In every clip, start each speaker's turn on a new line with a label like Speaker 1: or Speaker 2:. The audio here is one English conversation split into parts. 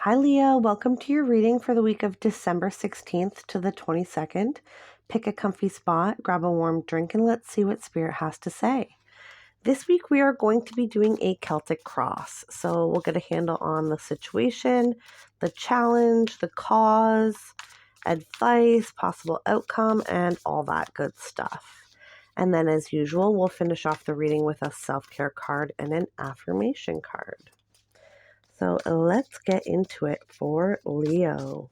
Speaker 1: Hi, Leo. Welcome to your reading for the week of December 16th to the 22nd. Pick a comfy spot, grab a warm drink, and let's see what Spirit has to say. This week, we are going to be doing a Celtic cross. So we'll get a handle on the situation, the challenge, the cause, advice, possible outcome, and all that good stuff. And then, as usual, we'll finish off the reading with a self-care card and an affirmation card. So let's get into it for Leo.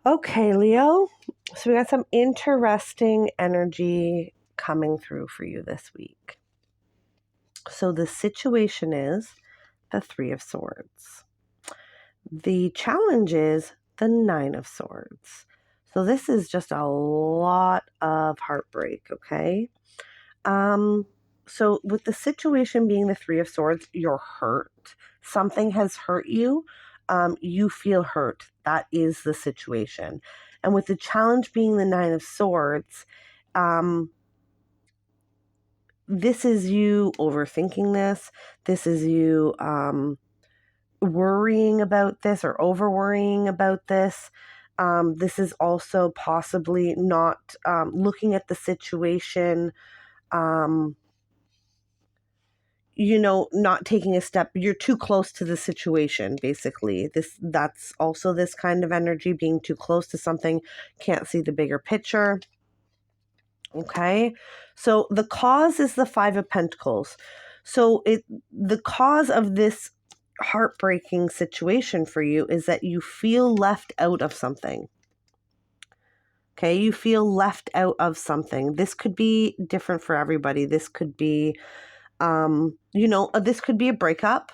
Speaker 1: Okay, Leo. So we got some interesting energy coming through for you this week. So the situation is the Three of Swords. The challenge is the Nine of Swords. So this is just a lot of heartbreak, okay? So with the situation being the Three of Swords, you're hurt. Something has hurt you. You feel hurt. That is the situation. And with the challenge being the Nine of Swords, this is you overthinking this. This is you worrying about this or over worrying about this. This is also possibly not looking at the situation, not taking a step. You're too close to the situation, basically. That's also this kind of energy, being too close to something, can't see the bigger picture. Okay, so the cause is the Five of Pentacles. So the cause of this heartbreaking situation for you is that you feel left out of something. Okay, you feel left out of something. This could be different for everybody. This could be, this could be a breakup.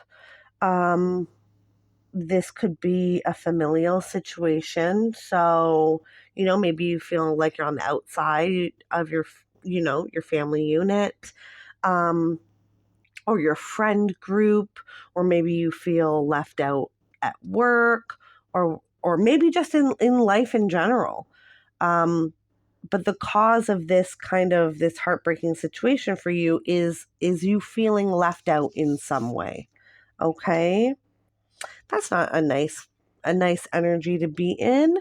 Speaker 1: This could be a familial situation. So, maybe you feel like you're on the outside of your family unit, or your friend group, or maybe you feel left out at work, or maybe just in life in general. But the cause of this heartbreaking situation for you is you feeling left out in some way. Okay? That's not a nice energy to be in.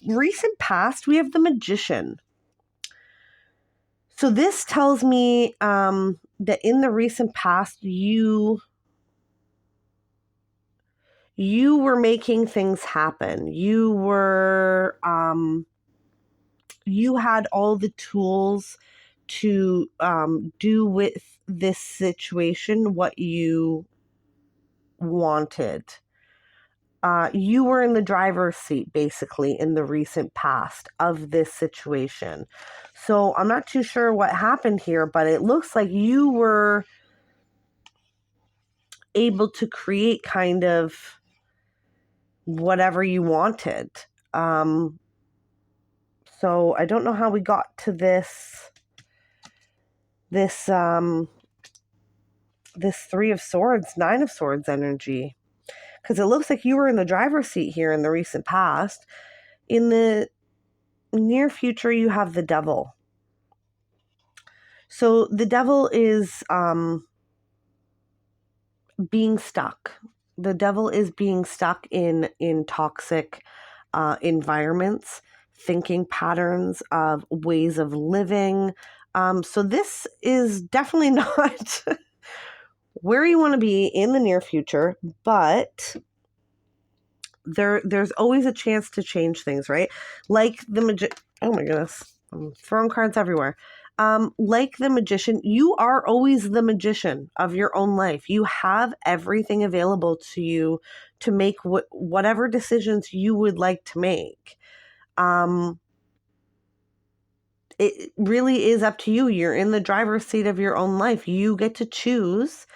Speaker 1: Recent past, we have the Magician. So this tells me that in the recent past, you were making things happen. You were you had all the tools to do with this situation what you wanted. You were in the driver's seat, basically, in the recent past of this situation. So I'm not too sure what happened here, but it looks like you were able to create kind of whatever you wanted. So I don't know how we got to this Three of Swords, Nine of Swords energy. Because it looks like you were in the driver's seat here in the recent past. In the near future, you have the Devil. So the Devil is being stuck. The Devil is being stuck in toxic environments, thinking patterns of ways of living. So this is definitely not where you want to be in the near future, but there's always a chance to change things, right? Like oh my goodness, I'm throwing cards everywhere. Like the Magician, you are always the magician of your own life. You have everything available to you to make whatever decisions you would like to make. It really is up to you. You're in the driver's seat of your own life. You get to choose.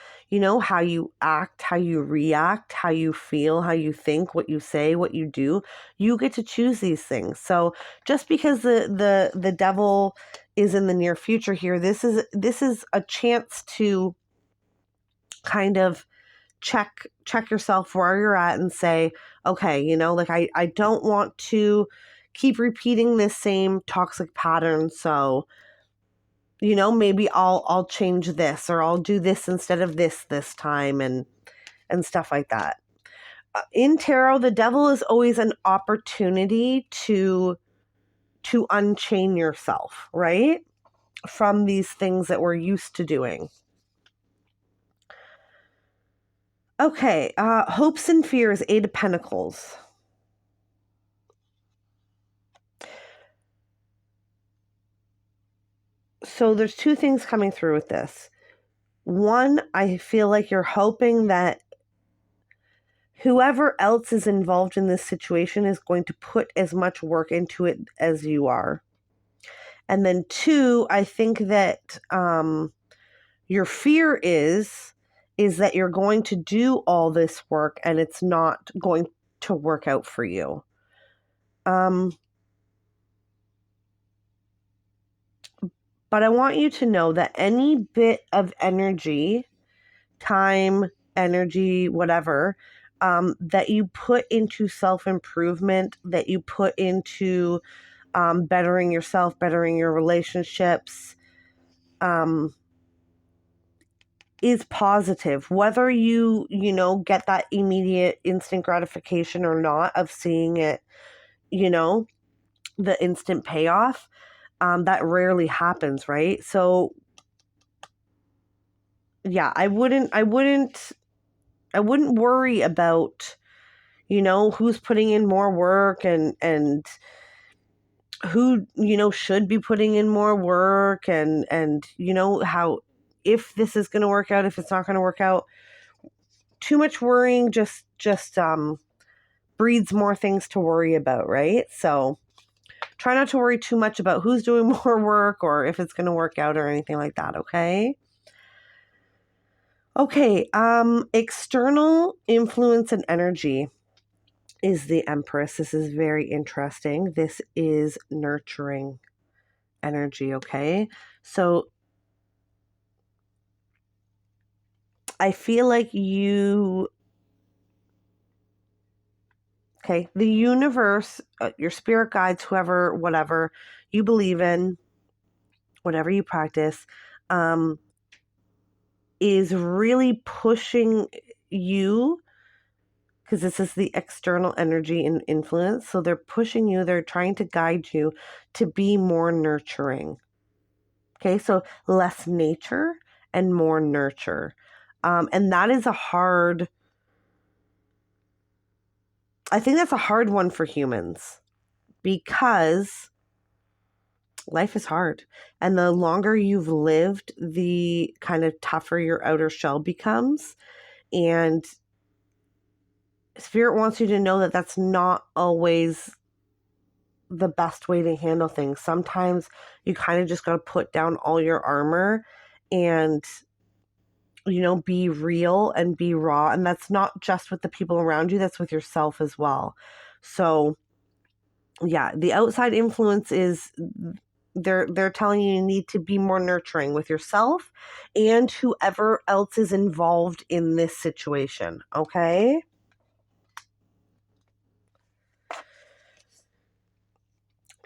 Speaker 1: how you act, how you react, how you feel, how you think, what you say, what you do. You get to choose these things. So just because the devil is in the near future here, this is a chance to kind of check yourself where you're at and say, okay, like I don't want to keep repeating this same toxic pattern. So, maybe I'll change this, or I'll do this instead of this time, and stuff like that. In tarot, the devil is always an opportunity to unchain yourself, right? From these things that we're used to doing. Okay, hopes and fears, 8 of Pentacles. So there's 2 things coming through with this. One, I feel like you're hoping that whoever else is involved in this situation is going to put as much work into it as you are. And then 2, I think that your fear is that you're going to do all this work and it's not going to work out for you. But I want you to know that any bit of energy, time, energy, whatever, that you put into self-improvement, that you put into bettering yourself, bettering your relationships, is positive. Whether you get that immediate instant gratification or not of seeing it, the instant payoff, that rarely happens, right? So yeah, I wouldn't worry about, who's putting in more work and who, should be putting in more work, and how, if this is going to work out, if it's not going to work out. Too much worrying just breeds more things to worry about, right? So try not to worry too much about who's doing more work or if it's going to work out or anything like that, okay? Okay, external influence and energy is the Empress. This is very interesting. This is nurturing energy, okay? So I feel like the universe, your spirit guides, whoever, whatever you believe in, whatever you practice, is really pushing you, because this is the external energy and influence. So they're pushing you, they're trying to guide you to be more nurturing. Okay, so less nature and more nurture. And that is I think that's a hard one for humans, because life is hard. And the longer you've lived, the kind of tougher your outer shell becomes. And Spirit wants you to know that that's not always the best way to handle things. Sometimes you kind of just got to put down all your armor and, be real and be raw. And that's not just with the people around you, that's with yourself as well. So yeah, the outside influence is, they're telling you need to be more nurturing with yourself and whoever else is involved in this situation, okay?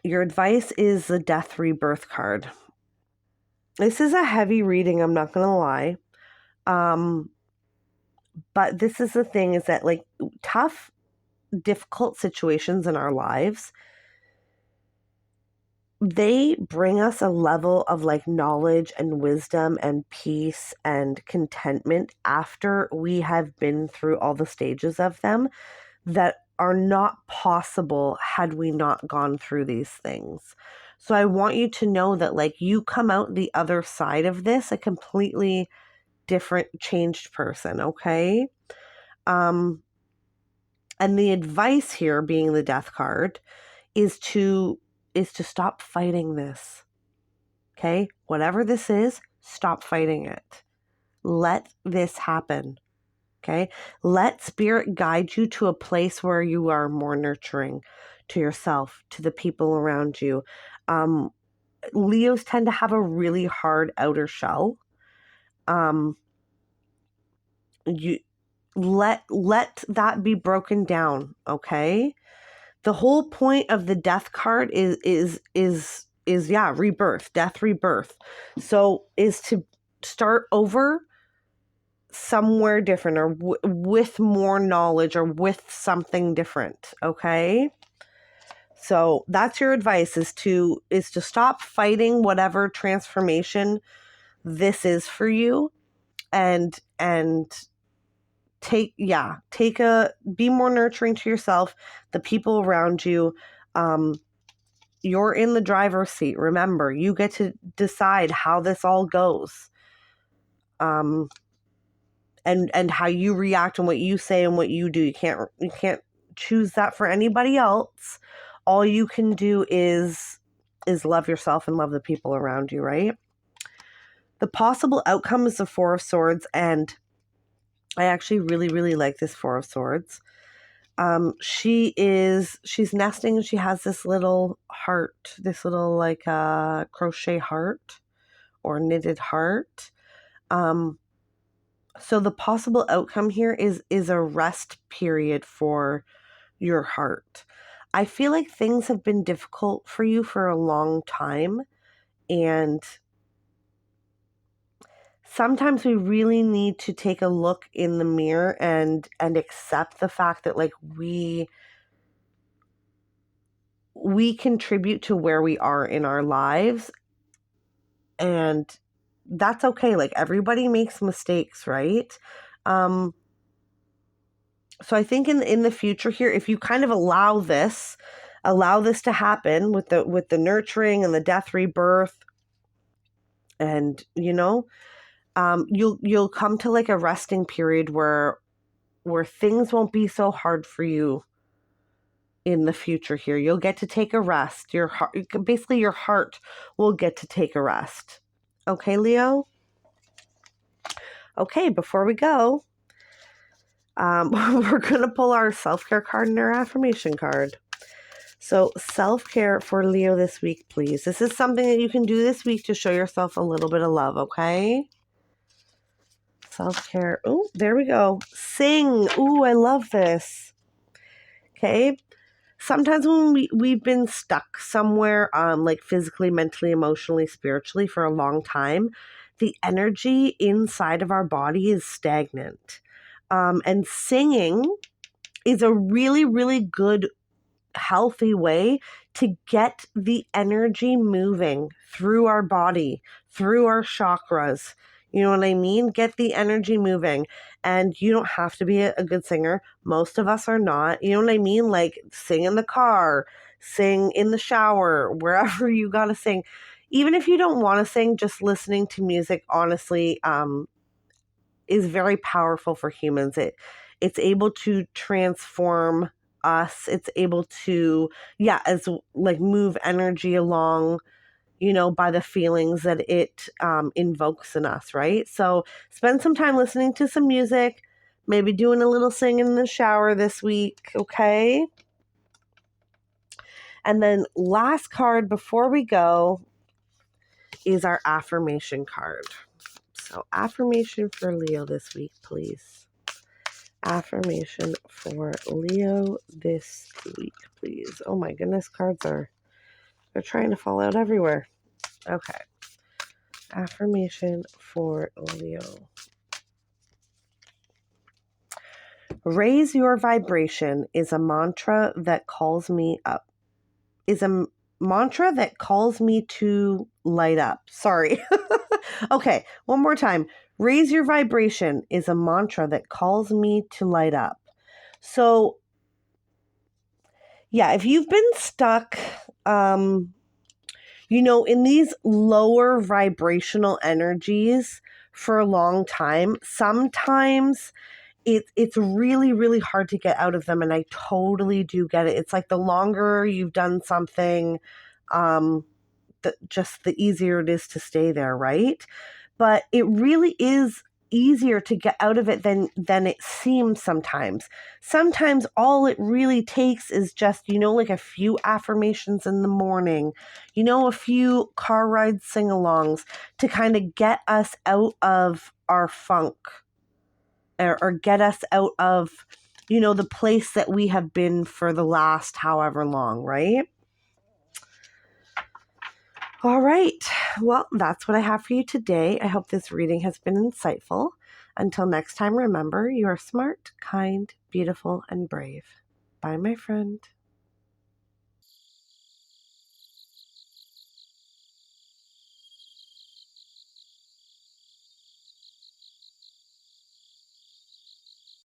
Speaker 1: Your advice is the Death Rebirth card. This is a heavy reading, I'm not going to lie. But this is the thing, is that like tough, difficult situations in our lives, they bring us a level of like knowledge and wisdom and peace and contentment after we have been through all the stages of them that are not possible had we not gone through these things. So I want you to know that like you come out the other side of this a completely different, changed person, okay? And the advice here, being the Death card, is to stop fighting this. Okay? Whatever this is, stop fighting it. Let this happen. Okay. Let spirit guide you to a place where you are more nurturing to yourself, to the people around you. Leos tend to have a really hard outer shell. You let that be broken down. Okay. The whole point of the death card is rebirth, death, rebirth. So is to start over somewhere different, or with more knowledge, or with something different. Okay. So that's your advice, is to stop fighting whatever transformation this is for you, and be more nurturing to yourself, the people around you. You're in the driver's seat. Remember, you get to decide how this all goes. And how you react, and what you say, and what you do. You can't choose that for anybody else. All you can do is love yourself and love the people around you, right? The possible outcome is the Four of Swords, and I actually really, really like this Four of Swords. She's nesting, and she has this little heart, this little like crochet heart or knitted heart. So the possible outcome here is a rest period for your heart. I feel like things have been difficult for you for a long time, and sometimes we really need to take a look in the mirror and accept the fact that, like, we contribute to where we are in our lives, and that's okay. Like, everybody makes mistakes, right? So I think in the future here, if you kind of allow this to happen with the nurturing and the death, rebirth, and you'll come to like a resting period where things won't be so hard for you in the future here. You'll get to take a rest. Your heart will get to take a rest. Okay, Leo? Okay, before we go, we're going to pull our self-care card and our affirmation card. So self-care for Leo this week, please. This is something that you can do this week to show yourself a little bit of love, okay? Self-care. Oh, there we go. Sing. Ooh, I love this. Okay. Sometimes when we've been stuck somewhere, like physically, mentally, emotionally, spiritually for a long time, the energy inside of our body is stagnant. And singing is a really, really good, healthy way to get the energy moving through our body, through our chakras. You know what I mean? Get the energy moving. And you don't have to be a good singer. Most of us are not. You know what I mean? Like, sing in the car, sing in the shower, wherever you got to sing. Even if you don't want to sing, just listening to music, honestly, is very powerful for humans. It's able to transform us. It's able to, as like move energy along, by the feelings that it invokes in us, right? So spend some time listening to some music, maybe doing a little singing in the shower this week, okay? And then last card before we go is our affirmation card. So affirmation for Leo this week, please. Affirmation for Leo this week, please. Oh my goodness, they're trying to fall out everywhere. Okay. Affirmation for Leo. Raise your vibration is a mantra that calls me up. Is a mantra that calls me to light up. Sorry. Okay, one more time. Raise your vibration is a mantra that calls me to light up. So, yeah, if you've been stuck, in these lower vibrational energies for a long time, sometimes it's really, really hard to get out of them. And I totally do get it. It's like the longer you've done something, just the easier it is to stay there, right? But it really is easier to get out of it than it seems sometimes. Sometimes all it really takes is just, like a few affirmations in the morning, a few car ride sing-alongs to kind of get us out of our funk or get us out of, the place that we have been for the last however long, right? All right. Well, that's what I have for you today. I hope this reading has been insightful. Until next time, remember, you are smart, kind, beautiful, and brave. Bye, my friend.